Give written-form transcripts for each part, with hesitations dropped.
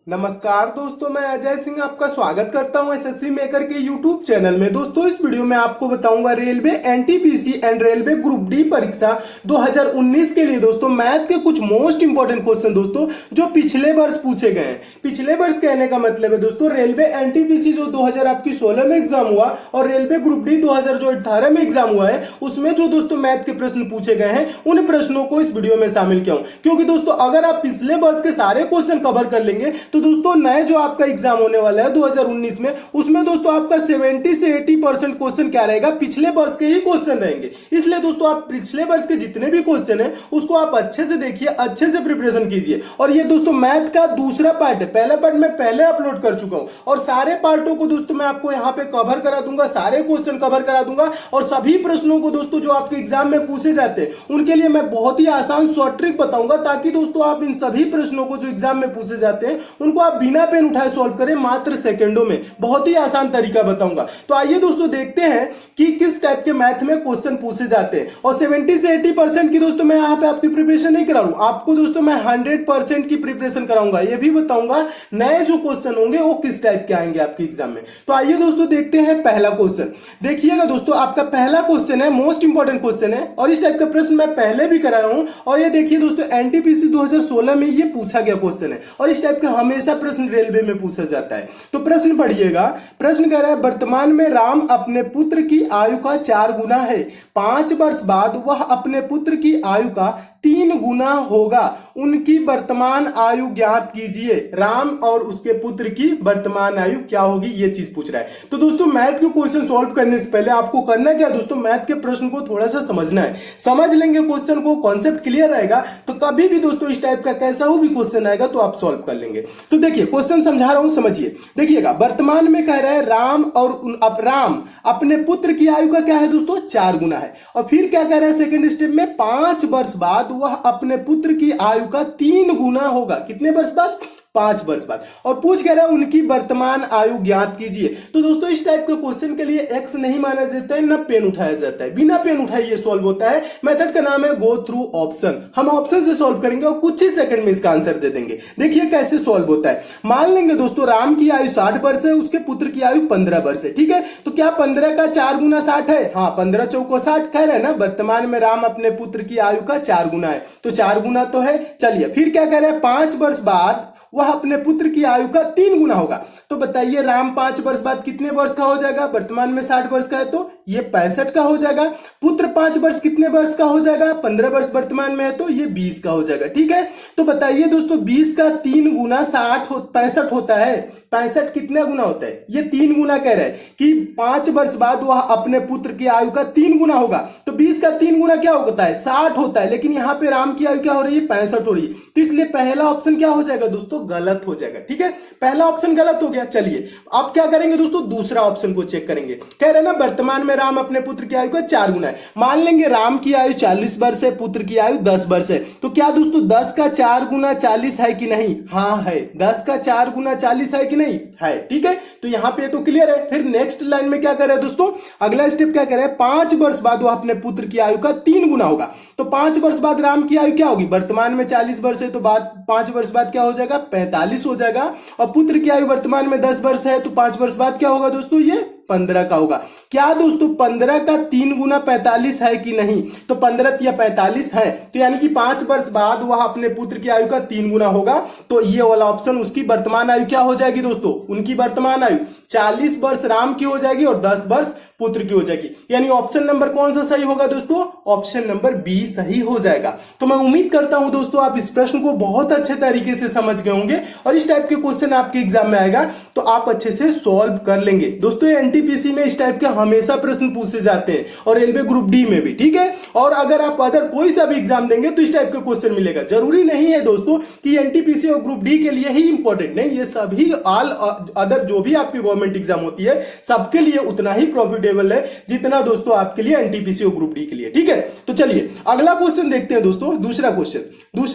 नमस्कार दोस्तों, मैं अजय सिंह आपका स्वागत करता हूं एसएससी मेकर के यूट्यूब चैनल में। दोस्तों इस वीडियो में आपको बताऊंगा railway NTPC and railway group D परीक्षा 2019 के लिए दोस्तों मैथ के कुछ मोस्ट इंपोर्टेंट क्वेश्चन दोस्तों जो पिछले वर्ष पूछे गए हैं। पिछले वर्ष कहने का मतलब है दोस्तों रेलवे एनटीपीसी जो 2016 में एग्जाम हुआ और रेलवे ग्रुप डी 2018 में एग्जाम हुआ है, उसमें जो दोस्तों मैथ के प्रश्न पूछे गए हैं उन प्रश्नों को इस वीडियो में शामिल किया हूं। क्योंकि दोस्तों अगर आप पिछले वर्ष के सारे क्वेश्चन कवर कर लेंगे तो दोस्तों नए जो आपका एग्जाम होने वाला है 2019 में, उसमें दोस्तों आपका 70 से 80% क्वेश्चन क्या रहेगा, पिछले वर्ष के ही क्वेश्चन रहेंगे। इसलिए दोस्तों आप पिछले वर्ष के जितने भी क्वेश्चन हैं उसको आप अच्छे से देखिए, अच्छे से प्रिपरेशन कीजिए। और ये दोस्तों मैथ का दूसरा पार्ट है, पहला पार्ट मैं पहले अपलोड कर चुका हूं और सारे पार्टों को दोस्तों मैं आपको यहाँ पे कवर करा दूंगा, सारे क्वेश्चन कवर करा दूंगा और सभी प्रश्नों को दोस्तों जो आपके एग्जाम में पूछे जाते हैं उनके लिए मैं बहुत ही आसान शॉर्ट ट्रिक बताऊंगा, ताकि दोस्तों आप इन सभी प्रश्नों को जो एग्जाम में पूछे जाते हैं उनको आप बिना पेन उठाए सॉल्व करें मात्र सेकंडों में। बहुत ही आसान तरीका बताऊंगा। तो आइए दोस्तों देखते हैं कि किस टाइप के मैथ में क्वेश्चन पूछे जाते हैं। और 70 से 80% की दोस्तों मैं यहाँ पे आपकी प्रिपरेशन नहीं करा रहा हूं, आपको दोस्तों मैं 100% की प्रिपरेशन कराऊंगा। ये भी बताऊंगा नए जो क्वेश्चन होंगे वो किस टाइप के आएंगे आपके एग्जाम में। तो आइए दोस्तों देखते हैं पहला क्वेश्चन। देखिएगा दोस्तों आपका पहला क्वेश्चन है, मोस्ट इंपॉर्टेंट क्वेश्चन है और इस टाइप का प्रश्न मैं पहले भी कराया हूं। और ये देखिए दोस्तों एनटीपीसी 2016 में ये पूछा गया क्वेश्चन है और इस टाइप का हमेशा प्रश्न रेलवे में पूछा जाता है। तो प्रश्न पढ़िएगा। प्रश्न कह रहा है वर्तमान में राम अपने पुत्र की आयु का 4 गुना है, 5 वर्ष बाद वह अपने पुत्र की आयु का 3 गुना होगा, उनकी वर्तमान आयु ज्ञात कीजिए। राम और उसके पुत्र की वर्तमान आयु क्या होगी, ये चीज पूछ रहा है। तो दोस्तों मैथ के क्वेश्चन सॉल्व करने से पहले आपको करना क्या दोस्तों, मैथ के प्रश्न को थोड़ा सा समझना है। समझ लेंगे क्वेश्चन को, कॉन्सेप्ट क्लियर रहेगा तो कभी भी दोस्तों इस टाइप का कैसा हो भी क्वेश्चन आएगा तो आप सॉल्व कर लेंगे। तो देखिए क्वेश्चन समझा रहा हूं, समझिए। देखिएगा वर्तमान में कह रहा है राम और अब राम अपने पुत्र की आयु का क्या है दोस्तों 4 गुना है। और फिर क्या कह रहा है सेकंड स्टेप में 5 वर्ष बाद वह अपने पुत्र की आयु का 3 गुना होगा। कितने वर्ष बाद, 5 वर्ष बाद। और पूछ कह रहा है उनकी वर्तमान आयु ज्ञात कीजिए। तो दोस्तों इस टाइप के क्वेश्चन के लिए एक्स नहीं माना जाता है, ना पेन उठाया जाता है, बिना पेन उठाए ये सॉल्व होता है। मेथड का नाम है गो थ्रू ऑप्शन। हम ऑप्शन से सॉल्व करेंगे और कुछ ही सेकंड में इसका आंसर दे देंगे। देखिए कैसे सॉल्व होता है। मान लेंगे दोस्तों राम की आयु 60 वर्ष है, उसके पुत्र की आयु 15 वर्ष है। ठीक है, तो क्या 15 का 4 गुना 60 है? हाँ, 15 चौको 60 कह रहे हैं ना। वर्तमान में राम अपने पुत्र की आयु का 4 गुना है, तो 4 गुना तो है। चलिए फिर क्या कह रहे हैं 5 वर्ष बाद वह अपने पुत्र की आयु का 3 गुना होगा। तो बताइए राम 5 वर्ष बाद कितने वर्ष का हो जाएगा, वर्तमान में 60 वर्ष का है तो ये 65 का हो जाएगा। पुत्र 5 वर्ष कितने वर्ष का हो जाएगा, 15 वर्ष वर्तमान में है तो ये 20 का हो जाएगा। ठीक है, तो बताइए दोस्तों 20 का 3 गुना 65 होता है। 65 कितना गुना होता है, ये 3 गुना कह रहा है कि 5 वर्ष बाद वह अपने पुत्र की आयु का 3 गुना होगा। तो 20 का 3 गुना क्या होता है, 60 होता है। लेकिन यहाँ पे राम की आयु क्या हो रही है, 65 हो रही है। तो इसलिए पहला ऑप्शन क्या हो जाएगा दोस्तों, गलत हो जाएगा। ठीक है, पहला ऑप्शन गलत हो गया। चलिए अब क्या करेंगे दोस्तों, दूसरा ऑप्शन को चेक करेंगे। कह रहे ना वर्तमान में राम अपने पुत्र की आयु का 4 गुना है। मान लेंगे राम की आयु 40 वर्ष है, पुत्र की आयु 10 वर्ष है। तो क्या दोस्तों 10 का 4 गुना 40 है कि नहीं? हाँ है। 10 का 4 गुना 40 है कि नहीं? है। ठीक है, तो यहां पे तो क्लियर है। फिर नेक्स्ट लाइन में क्या कर रहे हैं दोस्तों, अगला स्टेप क्या कर रहे हैं, 5 वर्ष बाद वह अपने पुत्र की आयु का 3 गुना होगा। तो 5 वर्ष बाद राम की आयु क्या होगी, वर्तमान में 40 वर्ष है तो बाद 5 वर्ष बाद क्या हो जाएगा, 45 हो जाएगा। और पुत्र की आयु वर्तमान में 10 वर्ष है तो 5 वर्ष बाद क्या होगा दोस्तों, ये 15 का होगा। क्या दोस्तों 15 का 3 गुना 45 है कि नहीं? तो 15 या 45 है, तो यानी कि 5 वर्ष बाद वह अपने पुत्र की आयु का 3 गुना होगा। तो ये वाला ऑप्शन, उसकी वर्तमान आयु क्या हो जाएगी दोस्तों, उनकी वर्तमान आयु 40 वर्ष राम की हो जाएगी और 10 वर्ष पुत्र की हो जाएगी। यानी ऑप्शन नंबर कौन सा सही होगा दोस्तों, ऑप्शन नंबर बी सही हो जाएगा। तो मैं उम्मीद करता हूं दोस्तों आप इस प्रश्न को बहुत अच्छे तरीके से समझ गए होंगे और इस टाइप के क्वेश्चन आपके एग्जाम में आएगा तो आप अच्छे से सॉल्व कर लेंगे। दोस्तों एनटीपीसी में इस टाइप के हमेशा प्रश्न पूछे जाते हैं और रेलवे ग्रुप डी में भी। ठीक है, और अगर आप अदर कोई सा भी एग्जाम देंगे तो इस टाइप के क्वेश्चन मिलेगा। जरूरी नहीं है दोस्तों कि एनटीपीसी और ग्रुप डी के लिए ही इंपॉर्टेंट, नहीं, ये सभी ऑल अदर जो भी आपकी गवर्नमेंट एग्जाम होती है सबके लिए उतना ही प्रॉफिटेबल है जितना दोस्तों आपके लिए एनटीपीसी और ग्रुप डी के लिए। ठीक है, तो चलिए अगला क्वेश्चन देखते हैं दोस्तों। दूसरा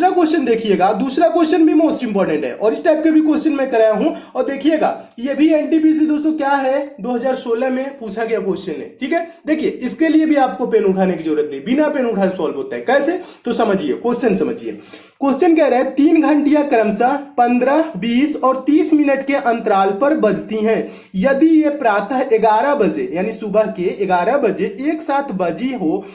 क्वेश्चन देखिएगा। दूसरा क्वेश्चन भी मोस्ट इंपॉर्टेंट है और इस टाइप के भी क्वेश्चन मैं कराया हूं। और देखिएगा ये भी एनटीपीसी दोस्तों क्या है, 2016 में पूछा गया क्वेश्चन है। ठीक है, देखिए इसके लिए भी आपको पेन उठाने की जरूरत नहीं, बिना पेन उठाए सॉल्व होता है। कैसे, तो समझिए क्वेश्चन समझिए। क्वेश्चन कह रहा है 3 घंटियां क्रमशः 15, 20 और 30 मिनट के अंतराल पर बजती हैं। यदि ये प्रातः 11 बजे यानी सुबह के 11 बजे एक साथ बजी हो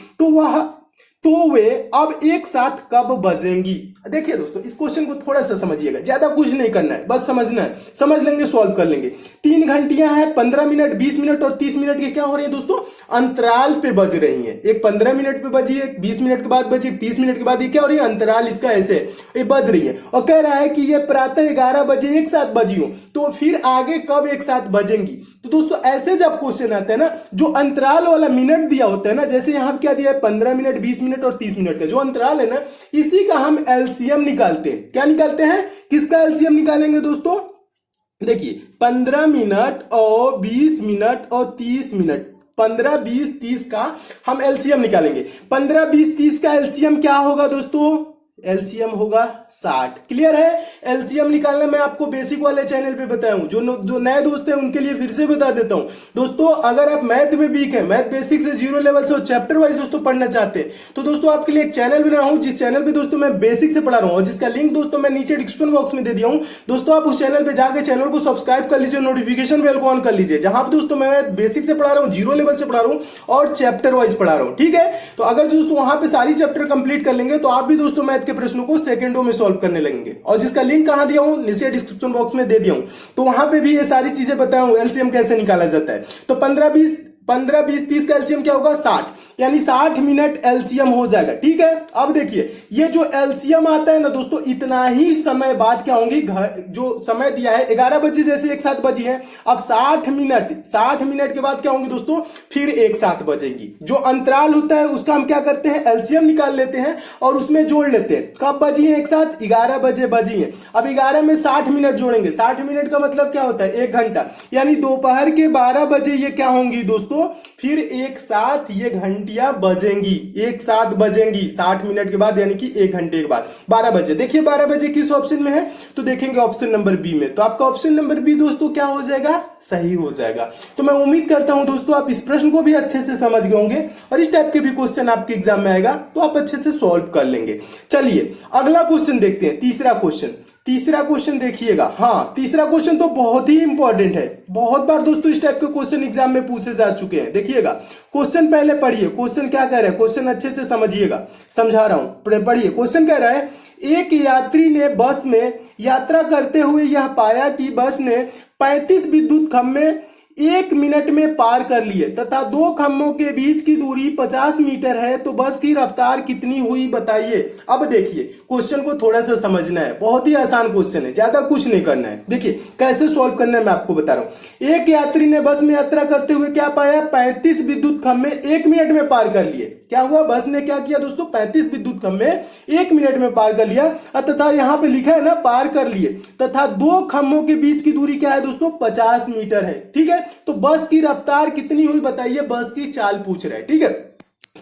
तो वे अब एक साथ कब बजेंगी। देखिए दोस्तों, इस क्वेश्चन को थोड़ा सा समझिएगा, ज्यादा कुछ नहीं करना है, बस समझना है, समझ लेंगे सॉल्व कर लेंगे। 3 घंटियां हैं, 15 मिनट, 20 मिनट और 30 मिनट के क्या हो रही है दोस्तों, अंतराल पे बज रही हैं। एक 15 मिनट पे बजी, एक 20 मिनट के बाद बजी, 30 मिनट के बाद ये क्या हो रही है, अंतराल इसका ऐसे ये बज रही है। और कह रहा है कि ये प्रातः 11 बजे एक साथ बजी हो तो फिर आगे कब एक साथ बजेंगी। तो दोस्तों ऐसे जब क्वेश्चन आता है ना, जो अंतराल वाला मिनट दिया होता है ना, जैसे यहां क्या दिया है 15 मिनट, 20 मिनट और 30 मिनट का जो अंतराल है ना, इसी का हम एलसीएम निकालते हैं। क्या निकालते हैं, किसका एलसीएम निकालेंगे दोस्तों, देखिए 15 मिनट और 20 मिनट और 30 मिनट, 15, 20, 30 का हम एलसीएम निकालेंगे। 15, 20, 30 का एलसीएम क्या होगा दोस्तों, एलसीएम होगा 60। क्लियर है, एलसीएम निकालना मैं आपको बेसिक वाले चैनल पे बताया हूं, जो नए दोस्त हैं उनके लिए फिर से बता देता हूं। दोस्तों अगर आप मैथ में वीक है, मैथ बेसिक से 0 लेवल से चैप्टर वाइज दोस्तों पढ़ना चाहते हैं, तो दोस्तों आपके लिए एक चैनल बना हूं, जिस चैनल पे दोस्तों मैं बेसिक से पढ़ा रहा हूं और जिसका लिंक दोस्तों मैं नीचे डिस्क्रिप्शन बॉक्स में दे दिया हूं। दोस्तों आप उस चैनल पे जाकर चैनल को सब्सक्राइब कर लीजिए, नोटिफिकेशन बेल को ऑन कर लीजिए, जहां पर दोस्तों मैं बेसिक से पढ़ा रहा हूं, 0 लेवल से पढ़ा रहा हूं और चैप्टर वाइज पढ़ा रहा हूं। ठीक है, तो अगर दोस्तों वहां पे सारी चैप्टर कंप्लीट कर लेंगे तो आप भी दोस्तों मैथ के प्रश्नों को सेकंडों में सॉल्व करने लगेंगे। और जिसका लिंक कहां दिया हूं, नीचे डिस्क्रिप्शन बॉक्स में दे दिया हूं, तो वहां पे भी ये सारी चीजें बताया हूं, एलसीएम कैसे निकाला जाता है। तो 15, 20, 30 का एलसीएम क्या होगा 60, यानी 60 मिनट एलसीएम हो जाएगा। ठीक है, अब देखिए ये जो एलसीएम आता है ना दोस्तों, इतना ही समय बाद क्या होंगी, जो समय दिया है 11 बजे जैसे एक साथ बजी है, अब 60 मिनट के बाद क्या होंगी दोस्तों, फिर एक साथ बजेंगी। जो अंतराल होता है उसका हम क्या करते हैं, एलसीएम निकाल लेते हैं और उसमें जोड़ लेते हैं, कब बजी है एक साथ, 11 बजे बजी है। अब 11 में 60 मिनट जोड़ेंगे, 60 मिनट का मतलब क्या होता है, 1 घंटा, यानी दोपहर के 12 बजे ये क्या होंगी दोस्तों, फिर एक साथ ये घंटियां बजेंगी, एक साथ बजेंगी 60 मिनट के बाद, यानी कि 1 घंटे के बाद 12 बजे। देखिए 12 बजे किस ऑप्शन में है, तो देखेंगे ऑप्शन नंबर बी में, तो आपका ऑप्शन नंबर बी दोस्तों क्या हो जाएगा, सही हो जाएगा। तो मैं उम्मीद करता हूं दोस्तों आप इस प्रश्न को भी अच्छे से समझ गए होंगे और इस टाइप के भी क्वेश्चन आपके एग्जाम में आएगा तो आप अच्छे से सॉल्व कर लेंगे। चलिए अगला क्वेश्चन देखते हैं, तीसरा क्वेश्चन देखिएगा। हाँ, तीसरा क्वेश्चन तो बहुत ही इंपॉर्टेंट है, बहुत बार दोस्तों इस टाइप के क्वेश्चन एग्जाम में पूछे जा चुके हैं। देखिएगा क्वेश्चन पहले पढ़िए, क्वेश्चन क्या कह रहा है, क्वेश्चन अच्छे से समझिएगा, समझा रहा हूं, पढ़िए। क्वेश्चन कह रहा है एक यात्री ने बस में यात्रा करते हुए यह पाया कि बस ने 35 विद्युत खंभे 1 मिनट में पार कर लिए तथा 2 खंभों के बीच की दूरी 50 मीटर है, तो बस की रफ्तार कितनी हुई बताइए। अब देखिए क्वेश्चन को थोड़ा सा समझना है, बहुत ही आसान क्वेश्चन है, ज्यादा कुछ नहीं करना है। देखिए कैसे सॉल्व करना है मैं आपको बता रहा हूं। एक यात्री ने बस में यात्रा करते हुए क्या पाया, 35 विद्युत खंभे 1 मिनट में पार कर लिए। क्या हुआ, बस ने क्या किया दोस्तों, 35 विद्युत खंभे 1 मिनट में पार कर लिया, तथा यहां पे लिखा है ना पार कर लिए, तथा 2 खंभों के बीच की दूरी क्या है दोस्तों, 50 मीटर है। ठीक है, तो बस की रफ्तार कितनी हुई बताइए, बस की चाल पूछ रहा है। ठीक है,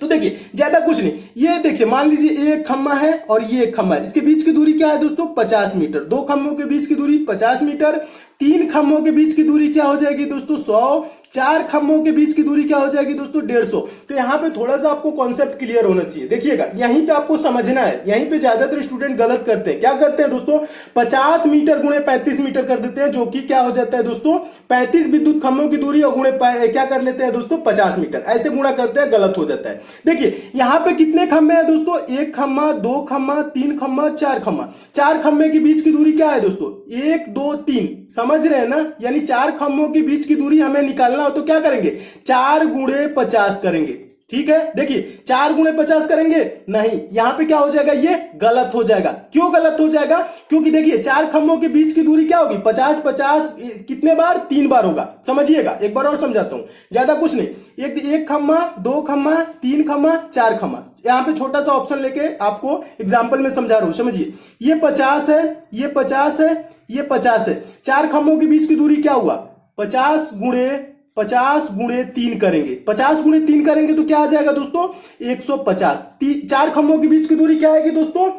तो देखिए ज्यादा कुछ नहीं, ये देखिए मान लीजिए एक खंभा है और ये एक खंभा है, इसके बीच की दूरी क्या है दोस्तों 50 मीटर, 2 खंभों के बीच की दूरी 50 मीटर, 3 खंभों के बीच की दूरी क्या हो जाएगी दोस्तों 100, 4 खंभों के बीच की दूरी क्या हो जाएगी दोस्तों 150। तो यहाँ पे थोड़ा सा आपको कॉन्सेप्ट क्लियर होना चाहिए। देखिएगा यहीं पे आपको समझना है, यहीं पे ज्यादातर स्टूडेंट गलत करते हैं। क्या करते हैं दोस्तों, 50 मीटर गुणे 35 मीटर कर देते हैं, जो कि क्या हो जाता है दोस्तों 35 विद्युत खंभों की दूरी और गुणे क्या कर लेते हैं दोस्तों 50 मीटर, ऐसे गुणा करते हैं, गलत हो जाता है। देखिए यहाँ पे कितने खंभे हैं दोस्तों, 1 खंभा, 2 खंभा, 3 खंभा, 4 खंभा, 4 खंभे के बीच की दूरी क्या है दोस्तों 1, 2, 3, समझ रहे हैं ना, यानी 4 खंभों के बीच की दूरी हमें निकालना हो तो क्या करेंगे 4 गुणे 50 करेंगे। ठीक है, देखिए 4 गुणे 50 करेंगे, नहीं यहां पे क्या हो जाएगा, ये गलत हो जाएगा। क्यों गलत हो जाएगा, क्योंकि देखिए 4 खंभों के बीच की दूरी क्या होगी 50 50 कितने बार 3 बार होगा। समझिएगा, एक बार और समझाता हूं, ज्यादा कुछ नहीं, एक खंभा, 2 खंभा, 3 खंभा, 4 खंभा, यहां पे छोटा सा ऑप्शन लेके आपको एग्जाम्पल में समझा रहा हूं। समझिए ये 50 है, ये 50 है, ये 50 है, 4 खंभों के बीच की दूरी क्या हुआ 50 गुणे 3 करेंगे, 50 गुणे 3 करेंगे तो क्या आ जाएगा दोस्तों 150। 4 खंभों के बीच की दूरी क्या आएगी दोस्तों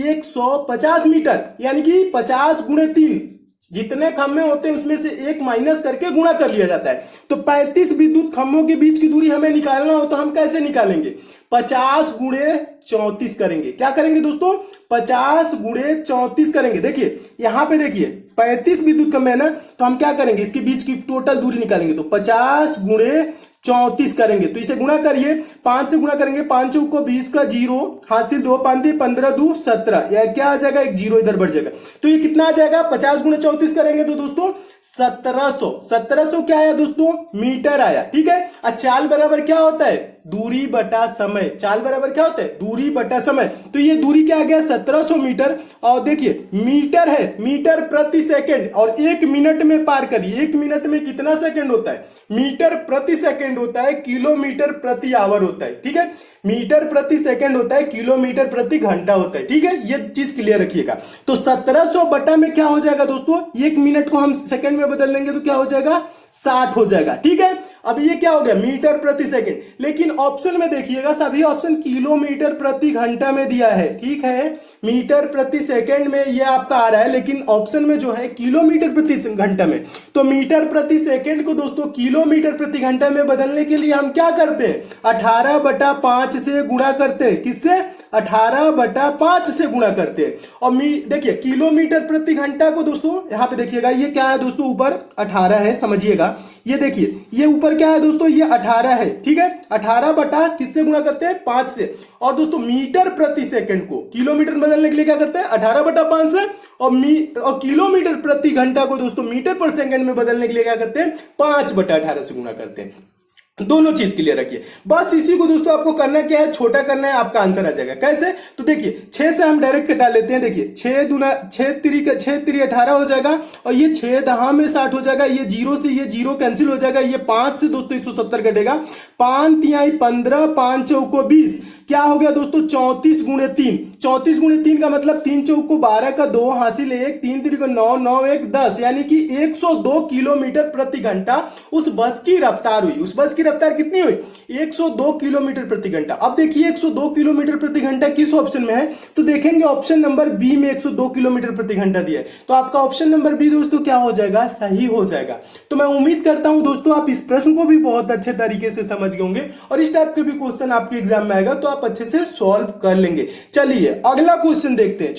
150 मीटर, यानी कि 50 गुणे 3 जितने खंभे होते हैं उसमें से एक माइनस करके गुणा कर लिया जाता है। तो 35 विद्युत खंभों के बीच की दूरी हमें निकालना हो तो हम कैसे निकालेंगे? 50 गुणे 34 करेंगे। क्या करेंगे दोस्तों? 50 गुणे 34 करेंगे। देखिए यहां पे देखिए 35 विद्युत खंभे है ना, तो हम क्या करेंगे? इसके बीच की टोटल दूरी निकालेंगे। तो 50 गुणे 34 करेंगे, तो इसे गुणा करिए, 5 से गुणा करेंगे, 5 को 20 का 0, हासिल 2 5 15 2 17, यह क्या आ जाएगा? एक 0 इधर बढ़ जाएगा। तो ये कितना आ जाएगा? 50 गुणे 34 करेंगे तो दोस्तों 1700 क्या आया दोस्तों? मीटर आया। ठीक है। और चाल बराबर क्या होता है? दूरी बटा समय। चाल बराबर क्या होता है? दूरी बटा समय। तो ये दूरी क्या आ गया? 1700 मीटर। और देखिए मीटर है, मीटर प्रति सेकंड, और 1 मिनट में पार करिए। 1 मिनट में कितना सेकंड होता है? मीटर प्रति सेकंड होता है, किलोमीटर प्रति आवर होता है। ठीक है। मीटर प्रति सेकंड होता है, किलोमीटर प्रति घंटा होता है। ठीक है, ये चीज क्लियर रखिएगा। तो 1700 बटा में क्या हो जाएगा दोस्तों? 1 मिनट को हम सेकंड में बदल देंगे तो क्या हो जाएगा? 60 हो जाएगा। ठीक है। अब ये क्या हो गया? मीटर प्रति सेकंड। लेकिन ऑप्शन में देखिएगा, सभी ऑप्शन किलोमीटर प्रति घंटा में दिया है। ठीक है, मीटर प्रति सेकंड में ये आपका आ रहा है, लेकिन ऑप्शन में जो है किलोमीटर प्रति घंटा में। तो मीटर प्रति सेकंड को दोस्तों किलोमीटर प्रति घंटा में बदलने के लिए हम क्या करते हैं? 18/5 से गुणा करते हैं। किससे? 18/5 से गुणा करते हैं। और देखिए किलोमीटर प्रति घंटा को दोस्तों यहां पे देखिएगा, ये क्या है दोस्तों? ऊपर 18 है, समझिएगा। ये देखिए ये ऊपर क्या है दोस्तों? ये 18 है। ठीक है। 18 बटा किससे गुणा करते हैं? 5 से। और दोस्तों मीटर प्रति सेकंड को किलोमीटर में बदलने के लिए क्या करते हैं? 18/5 से। और किलोमीटर प्रति घंटा को दोस्तों मीटर पर सेकंड में बदलने के लिए क्या करते हैं? 5/18 से गुणा करते हैं। दोनों चीज क्लियर रखिए। बस इसी को दोस्तों आपको करना क्या है? छोटा करना है, आपका आंसर आ जाएगा। कैसे? तो देखिए 6 से हम डायरेक्ट कटा लेते हैं। देखिए 6 3 18 हो जाएगा, और ये 6 दहा में 60 हो जाएगा। ये 0 से ये 0 कैंसिल हो जाएगा। ये 5 से दोस्तों 170 कटेगा। 5 तिहाई 15, 5 चौको 20, क्या हो गया दोस्तों? 34 गुणे 3। 34 गुणे 3 का मतलब 3 चौको 12 का 2, हासिल 1, 3 3 को 9, 9 1 10, यानी कि 102 किलोमीटर प्रति घंटा उस बस की रफ्तार हुई। उस बस की रफ्तार कितनी हुई? 102 किलोमीटर प्रति घंटा। अब देखिए 102 किलोमीटर प्रति घंटा किस ऑप्शन में है? तो देखेंगे ऑप्शन नंबर बी में 102 किलोमीटर प्रति घंटा दिया है। तो आपका ऑप्शन नंबर बी दोस्तों क्या हो जाएगा? सही हो जाएगा। तो मैं उम्मीद करता हूं दोस्तों आप इस प्रश्न को भी बहुत अच्छे तरीके से समझ गए होंगे, और इस टाइप के भी क्वेश्चन आपके एग्जाम में आएगा तो आप अच्छे से सॉल्व कर लेंगे। चलिए अगला क्वेश्चन देखते हैं।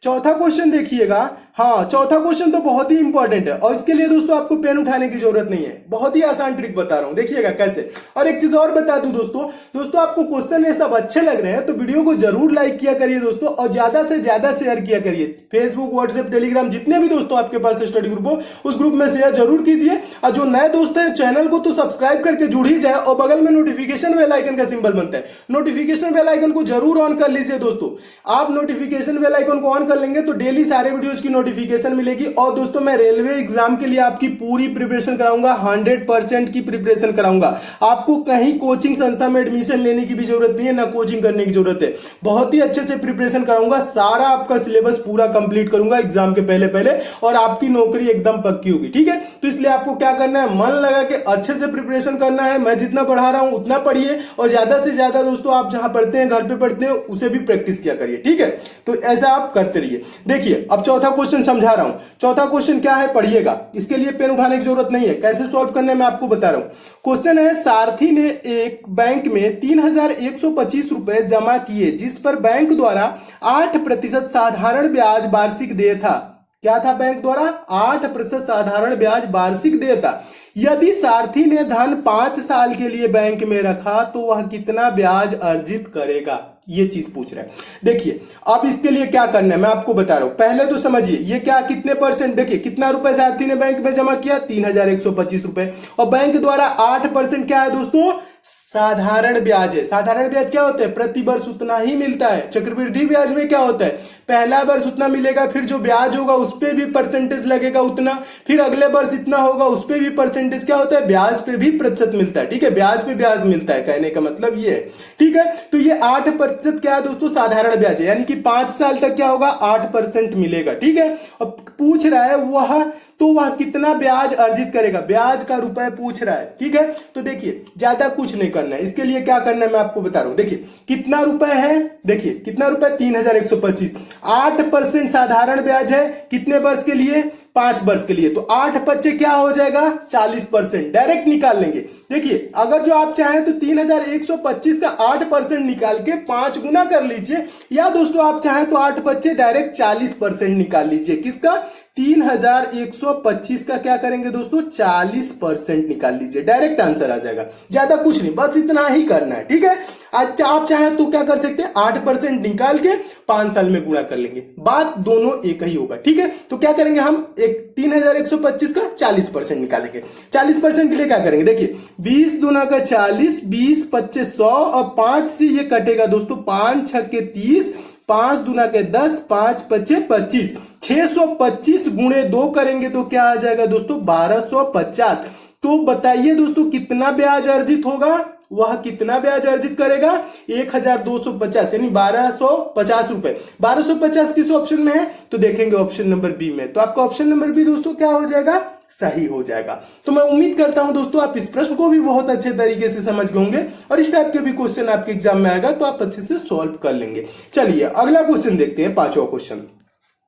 चौथा क्वेश्चन देखिएगा। हाँ, चौथा क्वेश्चन तो बहुत ही इंपॉर्टेंट है, और इसके लिए दोस्तों आपको पेन उठाने की जरूरत नहीं है। बहुत ही आसान ट्रिक बता रहा हूं, देखिएगा कैसे। और एक चीज और बता दूं दोस्तों आपको क्वेश्चन ये सब अच्छे लग रहे हैं तो वीडियो को जरूर लाइक किया करिए दोस्तों, और ज्यादा से ज्यादा शेयर किया करिए। फेसबुक, व्हाट्सएप, टेलीग्राम, जितने भी दोस्तों आपके पास स्टडी ग्रुप हो उस ग्रुप में शेयर जरूर कीजिए। और जो नए दोस्त हैं चैनल को तो सब्सक्राइब करके जुड़ ही जाए, और बगल में नोटिफिकेशन बेल आइकन का सिंबल बनता है, नोटिफिकेशन बेल आइकन को जरूर ऑन कर लीजिए दोस्तों। आप नोटिफिकेशन बेल आइकन को ऑन कर लेंगे तो डेली सारे वीडियोस की नोटिफिकेशन मिलेगी। और दोस्तों मैं रेलवे एग्जाम के लिए आपकी पूरी प्रिपरेशन कराऊंगा, 100% की प्रिपरेशन कराऊंगा। आपको कहीं कोचिंग संस्था में एडमिशन लेने की भी जरूरत नहीं है, ना कोचिंग करने की जरूरत है। बहुत ही अच्छे से प्रिपरेशन कराऊंगा, सारा आपका सिलेबस पूरा कंप्लीट करूंगा एग्जाम के पहले, और आपकी नौकरी एकदम पक्की होगी। ठीक है। तो इसलिए आपको क्या करना है? मन लगा के अच्छे से प्रिपरेशन करना है। मैं जितना पढ़ा रहा हूं उतना पढ़िए, और ज्यादा से ज्यादा दोस्तों आप जहां पढ़ते हैं, घर पे पढ़ते हैं, उसे भी प्रैक्टिस किया करिए। ठीक है। तो ऐसा आप करते रहिए। देखिए अब चौथा क्वेश्चन समझा रहा हूं। चौथा क्वेश्चन क्या है? पढ़िएगा। इसके लिए पेन उठाने की जरूरत नहीं है, कैसे सॉल्व करना है मैं आपको बता रहा हूं। क्वेश्चन है, सारथी ने एक बैंक में 3125 रुपए जमा किए, जिस पर बैंक द्वारा 8% साधारण ब्याज वार्षिक देय था। क्या था? बैंक द्वारा 8% साधारण ब्याज वार्षिक देय था। यदि सारथी ने धन 5 साल के लिए बैंक में रखा तो वह कितना ब्याज अर्जित करेगा? ये चीज पूछ रहा है। देखिए अब इसके लिए क्या करना है मैं आपको बता रहा हूं। पहले तो समझिए ये क्या, कितने परसेंट, देखिए कितना रुपए सारथी ने बैंक में जमा किया? 3125 रुपए, और बैंक द्वारा 8% क्या है दोस्तों? साधारण ब्याज है। साधारण ब्याज क्या होता है? प्रति वर्ष उतना ही मिलता है। चक्रवृद्धि ब्याज में क्या होता है? पहला वर्ष उतना मिलेगा, फिर जो ब्याज होगा उस पे भी परसेंटेज लगेगा उतना, फिर अगले वर्ष इतना होगा, उस पे भी परसेंटेज क्या होता है? ब्याज पे भी प्रतिशत मिलता है। ठीक है, ब्याज पे ब्याज मिलता है, कहने का मतलब ये है। ठीक है, तो ये 8% क्या है दोस्तों? साधारण ब्याज है, यानी कि 5 साल तक क्या होगा? 8% मिलेगा। ठीक है, अब पूछ रहा है वह तो वह कितना ब्याज अर्जित करेगा, ब्याज का रुपए पूछ रहा है। ठीक है, तो देखिए ज्यादा कुछ नहीं करना है, इसके लिए क्या करना है मैं आपको बता रहा हूं। देखिए कितना रुपए है, देखिए कितना रुपए 3125, 8% साधारण ब्याज है, कितने वर्ष के लिए, 5 वर्ष के लिए, तो 8 बच्चे क्या हो जाएगा 40%, डायरेक्ट निकाल लेंगे। देखिए अगर जो आप चाहें तो 3125 का 8% निकाल के 5 गुना कर लीजिए, या दोस्तों आप चाहें तो 8 बच्चे डायरेक्ट 40% निकाल लीजिए। किसका, 3125 का क्या करेंगे दोस्तों 40% निकाल लीजिए, डायरेक्ट आंसर आ जाएगा। ज्यादा कुछ नहीं, बस इतना ही करना है। ठीक है, आज आप चाहें तो क्या कर सकते हैं, 8% निकाल के 5 साल में गुणा कर लेंगे, बात दोनों एक ही होगा। ठीक है, तो क्या करेंगे हम 3125 का 40% निकालेंगे। 40% के लिए क्या करेंगे, देखिए 20 दूना का 40, 20 25 100 और 5 से ये कटेगा दोस्तों, 5 6 के 30, 5 दूना के 10, 5 पच्चे 25, 625 गुणे 2 करेंगे तो क्या आ जाएगा दोस्तों 1250। तो बताइए दोस्तों कितना ब्याज अर्जित होगा, वह कितना ब्याज अर्जित करेगा 1250 यानी 1250 रुपए। 1250 किस ऑप्शन में है, तो देखेंगे ऑप्शन नंबर बी में। तो आपका ऑप्शन नंबर बी दोस्तों क्या हो जाएगा, सही हो जाएगा। तो मैं उम्मीद करता हूं दोस्तों आप इस प्रश्न को भी बहुत अच्छे तरीके से समझ गए होंगे, और इस टाइप के भी क्वेश्चन आपके एग्जाम में आएगा तो आप अच्छे से सॉल्व कर लेंगे। चलिए अगला क्वेश्चन देखते हैं, 5वां क्वेश्चन।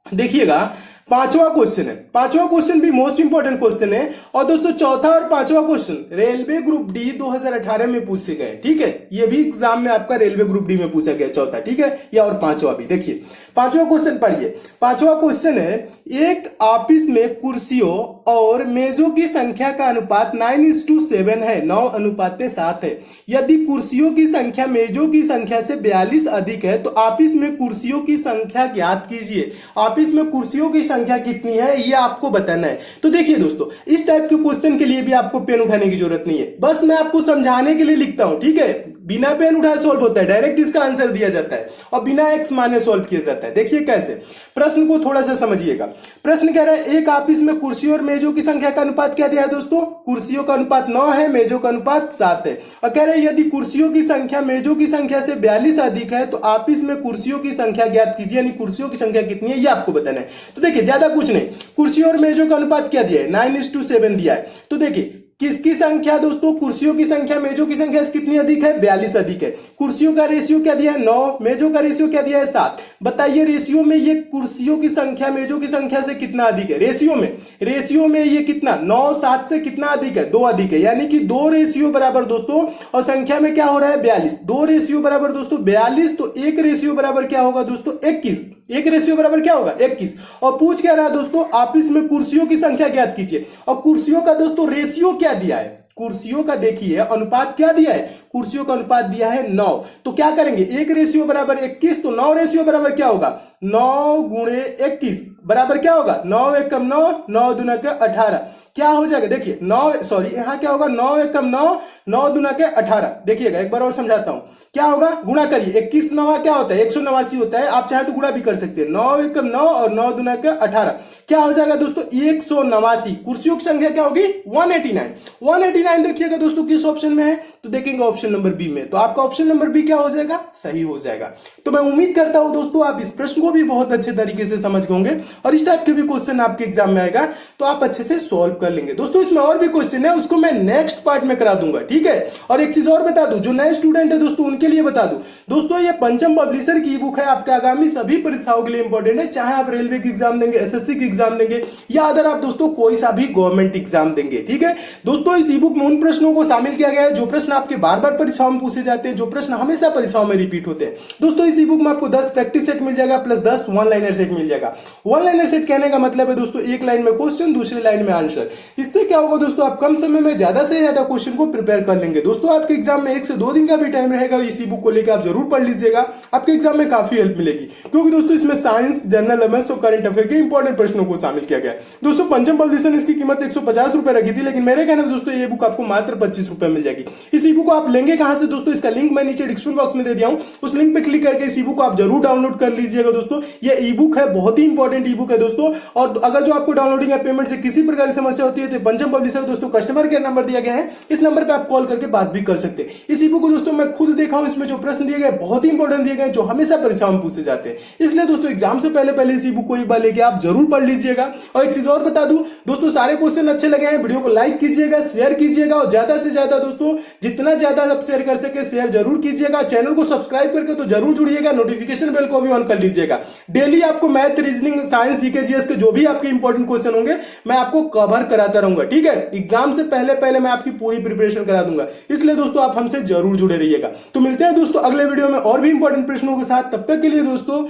देखिएगा 5वां क्वेश्चन है, 5वां क्वेश्चन भी मोस्ट इंपॉर्टेंट क्वेश्चन है। और दोस्तों चौथा और 5वां क्वेश्चन रेलवे ग्रुप डी 2018 में पूछे गए। ठीक है, ये भी एग्जाम में आपका रेलवे ग्रुप डी में पूछा गया, चौथा। ठीक है, या और 5वां भी। देखिए 5वां क्वेश्चन पढ़िए। 5वां क्वेश्चन है, एक ऑफिस में कुर्सियों और मेजों की संख्या का अनुपात 9:7 है, 9:7 है। यदि कुर्सियों की संख्या मेजों की संख्या से 42 अधिक है तो ऑफिस में कुर्सियों की संख्या ज्ञात कीजिए। ऑफिस में कुर्सियों की संख्या कितनी है ये आपको बताना है। तो देखिए दोस्तों इस टाइप के क्वेश्चन के लिए भी आपको पेन उठाने की जरूरत नहीं है, बस मैं आपको समझाने के लिए लिखता हूं। ठीक है, बिना पेन उठाए सॉल्व होता है, डायरेक्ट इसका आंसर दिया जाता है और बिना एक्स माने सॉल्व किया जाता है। देखिए कैसे, प्रश्न को थोड़ा सा समझिएगा। प्रश्न कह रहा है एक ऑफिस में कुर्सियों और मेजों की संख्या का अनुपात क्या दिया है दोस्तों, कुर्सियों का अनुपात 9 है, मेजों का अनुपात 7 है। और कह रहे हैं यदि कुर्सियों की संख्या मेजों की संख्या से 42 अधिक है तो ऑफिस में कुर्सियों की संख्या ज्ञात कीजिए, यानी कुर्सियों की संख्या कितनी है ये आपको बताना है। तो देखिए ज्यादा कुछ नहीं, कुर्सियों और मेजों का अनुपात क्या दिया है 9:7 दिया है। तो देखिए किसकी संख्या दोस्तों, कुर्सियों की संख्या मेजों की संख्या से कितनी अधिक है 42 अधिक है। कुर्सियों का रेशियो क्या दिया है 9, मेजों का रेशियो क्या दिया है 7। बताइए रेशियो में ये कुर्सियों की संख्या मेजों की संख्या से कितना अधिक है, रेशियो में ये कितना 9 7 से कितना अधिक है 2 अधिक है, यानी कि 2 रेशियो बराबर दोस्तों, और संख्या में क्या हो रहा है 42, 2 रेशियो बराबर दोस्तों 42, तो 1 रेशियो बराबर क्या होगा दोस्तों 21, 1 रेशियो बराबर क्या होगा 21। और पूछ क्या रहा दोस्तों ऑफिस में कुर्सियों की संख्या ज्ञात कीजिए, और कुर्सियों का दोस्तों रेशियो क्या दिया है, कुर्सियों का देखिए अनुपात क्या दिया है, कुर्सियों का अनुपात दिया है 9। तो क्या करेंगे 1 रेशियो बराबर 21, तो 9 रेशियो बराबर क्या होगा 9 गुणे 21 बराबर क्या होगा 9 एकम 9, 9 दूना के 18 क्या हो जाएगा। देखिए 9 सॉरी यहाँ क्या होगा 9 एकम 9, 9 दूना के 18। देखिएगा एक बार और समझाता हूं, क्या होगा गुणा करिए, 21 9 क्या होता है 189 होता है, आप चाहे तो गुणा भी कर सकते हैं। 9 एकम 9 और 9 दूना के 18 क्या हो जाएगा दोस्तों 189। कुर्सियों की संख्या क्या होगी 189 देखिएगा दोस्तों किस ऑप्शन में है, तो देखेंगे ऑप्शन नंबर बी में। तो आपका ऑप्शन नंबर बी क्या हो जाएगा, सही हो जाएगा। तो मैं उम्मीद करता हूं दोस्तों आप इस प्रश्न को भी बहुत अच्छे तरीके से समझ होंगे, और इस टाइप के भी क्वेश्चन आपके एग्जाम में आएगा तो आप अच्छे से सॉल्व कर लेंगे। दोस्तों इसमें और भी क्वेश्चन है, उसको मैं नेक्स्ट पार्ट में करा दूंगा। ठीक है, और एक चीज और बता दूं, जो नए स्टूडेंट है दोस्तों उनके लिए बता दूं दोस्तों, ये पंचम पब्लिशर की ई बुक है, आपके आगामी सभी परीक्षाओं के लिए इंपॉर्टेंट है, चाहे आप रेलवे की एग्जाम देंगे, एसएससी की एग्जाम देंगे, या अगर आप दोस्तों कोई सा भी गवर्नमेंट एग्जाम देंगे। ठीक है दोस्तों, इस ई बुक में उन प्रश्नों को शामिल किया गया है जो प्रश्न आपके बार बार परीक्षाओं में पूछे जाते हैं, जो प्रश्न हमेशा परीक्षाओं में रिपीट होते हैं। दोस्तों इस ई बुक में आपको 10 प्रैक्टिस सेट मिल जाएगा प्लस 10 वन लाइनर सेट मिल जाएगा। वन लाइनर सेट कहने का मतलब है दोस्तों एक लाइन में क्वेश्चन, दूसरी लाइन में आंसर। इससे क्या होगा दोस्तों, आप कम समय में ज्यादा से ज्यादा क्वेश्चन को प्रिपेयर कर लेंगे। दोस्तों आपके एग्जाम में 1 से 2 दिन का भी टाइम रहेगा, इस ई बुक को लेकर आप जरूर पढ़ लीजिएगा, आपके एग्जाम में काफी हेल्प मिलेगी, क्योंकि दोस्तों इसमें साइंस, जनरल अवेयरनेस और करंट अफेयर के इंपॉर्टेंट प्रश्नों को शामिल किया गया है। दोस्तों पंचम पब्लिशर ने इसकी कीमत 150 रुपए रखी थी, लेकिन मेरे कहने में दोस्तों ये बुक आपको मात्र 25 रुपए मिल जाएगी। इस ई बुक को आप लेंगे कहां से दोस्तों, इसका लिंक मैं नीचे डिस्क्रिप्शन बॉक्स में दे दिया हूं, उस लिंक पे क्लिक करके इस ई बुक को आप जरूर डाउनलोड कर लीजिएगा दोस्तों। ये ई बुक है, बहुत ही इंपॉर्टेंट ई बुक है दोस्तों। और अगर जो आपको डाउनलोडिंग या पेमेंट से किसी प्रकार की समस्या होती है तो पंचम पब्लिशर दोस्तों कस्टमर केयर नंबर दिया गया है, इस नंबर पे आप कॉल करके बात भी कर सकते हैं। इस ई बुक को दोस्तों मैं खुद देखा हूं, इसमें जो प्रश्न दिए गए बहुत ही इंपॉर्टेंट दिए गए, जो हमेशा परीक्षाओं में पूछे जाते हैं। इसलिए दोस्तों एग्जाम से पहले इस ई बुक को एक बार लेके आप जरूर पढ़ लीजिएगा। और एक चीज और बता दूं दोस्तों, सारे क्वेश्चन अच्छे लगे हैं, वीडियो को लाइक कीजिएगा, शेयर कीजिएगा, और ज्यादा से ज्यादा दोस्तों जितना ज्यादा आप शेयर कर सके शेयर जरूर कीजिएगा। चैनल को सब्सक्राइब करके तो जरूर जुड़िएगा, नोटिफिकेशन बेल को भी ऑन कर लीजिएगा। डेली आपको math, reasoning, science, GK, GS के जो भी आपके इंपॉर्टेंट क्वेश्चन होंगे मैं आपको कवर कराता रहूंगा, ठीक है। एग्जाम से पहले मैं आपकी पूरी प्रिपरेशन करा दूंगा, इसलिए दोस्तों आप हमसे जरूर जुड़े रहिएगा। तो मिलते हैं दोस्तों अगले वीडियो में और भी इंपॉर्टेंट प्रश्नों के साथ, तब तक के लिए दोस्तों